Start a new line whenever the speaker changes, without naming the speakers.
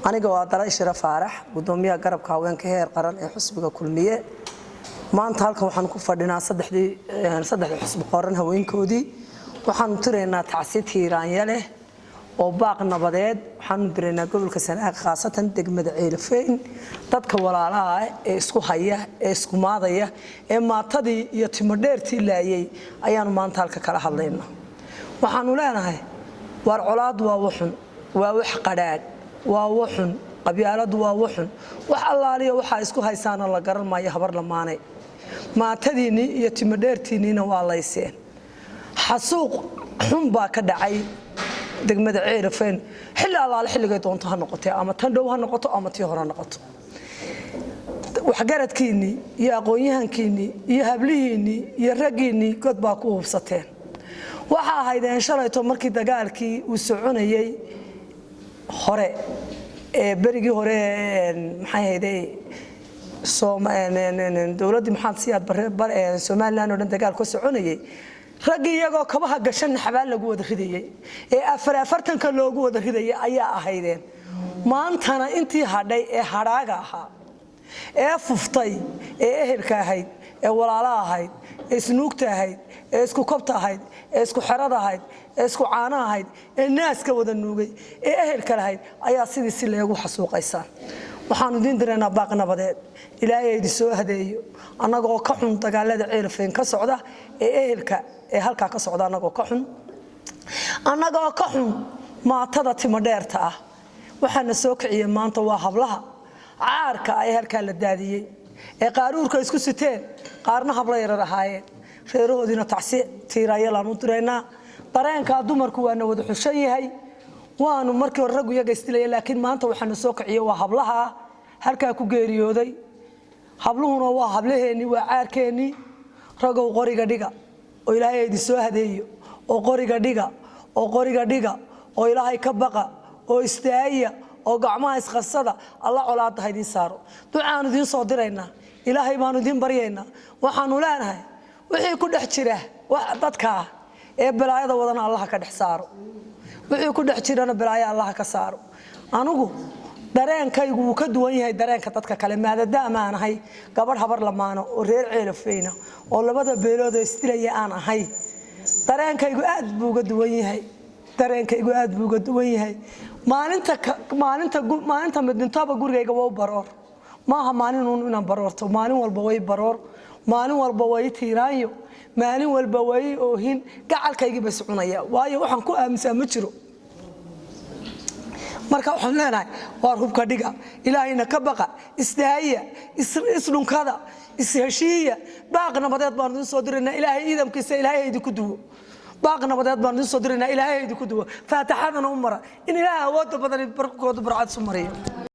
aniga waa Dalay Sharaaf Faarax gudoomiyaha garabka haweenka heer qaran ee xisbiga kulmiye maanta halkan waxaan ku fadhinaa saddex xisbi qoran haweenkoodii waxaan tireynaa tacsiid hiiraan leh oo baaq nabadeed waxaan direynaa gobolka Sanaag khaasatan degmada Ceelafeyn dadka walaalaha ee isku haya ee isku maadaya ee maatadii iyo timo dheertii laayay ayaan maanta halka kala hadlaynaa waxaan u leenahay war colaad waa waxun waa wax qadhaadh waa waxun qabyaaladu waa waxun wax allaaliyo waxa isku haysaan la garan maayo habar lamaanay maatadiini iyo timo dheertiina waa layseen xasuuq xun baa ka dhacay degmada Ceelafeyn xilli allaale xilliga doonto ha noqoto ama tan dhow ha noqoto ama tii hore ha noqoto wax garadkiini iyo aqoonyahankiini iyo hablihiini iyo ragiini god baa ku hubsateen waxa ahaydeen shalayto markii dagaalkii uu soconayay hore ee berigi hore maxay hayday dawladda maxamed siyaad bare Soomaaliland oo dhan dagaal ka soconayay rag iyagoo kabaha gashan xabaal lagu wada ridayay ee afartanka loogu wada ridayay ayaa ahaydeen maantana intii hadhay ee hadhaaga ahaa ee fuftay ee ehelka ahayd ee walaalaha ahayd ee isnuugta ahayd ee isku kobta ahayd ee isku xirada ahayd ee isku caana ahayd ee naaska wada nuugay ee ehelka ahayd ayaa sidii si leegu xasuuqaysan waxaan idin direynaa baaq nabadeed ilaahay idin soo hadeeyo anagoo ka xun dagaalada Ceelafeyn ka socda ee ehelka ee halka ka socda anagoo ka xun maatada timo dheerta ah waxaana soo kiciyay maanta waa hablaha caarka ay halka la daadiyay ee qaaruurka isku siteen qaarna habla yar ahaayeen reeroodina tacsiid tiirayaan u direynaa dareenka dumarku waana wada xushan yahay waanu markii rag iyaga istilay laakiin maanta waxaana soo kiciyay waa hablaha halka ku geeriyooday habluhuna waa hablaheeni waa caarkeeni ragow qoriga dhiga oo ilaahay idin soo hadeeyo oo qoriga dhiga oo ilaahay ka baqa oo istaaya oo gacmaha isqasada alla colaad haydin saaro ducaan idin soo direynaa ilaahay baan idin baryeynaa waxaan u leenahay wixii ku dhex jira wax dadka ee balaayada wadana Allah ka dhex saaro wixii ku dhex jirana balaaya Allah ka saaro anigu dareenkaygu wuu ka duwan yahay dareenka dadka kale maadaama aan ahay gabar habar lamaano oo reer Ceelafeyn oo labada beelood istilay aan ahay dareenkaygu aad buu uga duwan yahay maalinta midnintaba gurigayga waa baroor maaha maalin inaan baroorto maalin walba way baroor maalin walba way tiiraayo maalin walba way oohin gacalkayga bas cunaya waayo waxaan ku aaminsan ma jiro marka waxaan leenahay war hubka dhiga ilaahayna ka baqa istaaya isdhunkada isheshiya baaq nabadeed baan idin soo direynaa ilaahay ciidamkiisa ilaahay idinku duwo baaq nabadeed baan idin soo direynaa ilaahay idinku duwo faataxadana umara in ilaahay awood badan barkooda barcad soo mariyo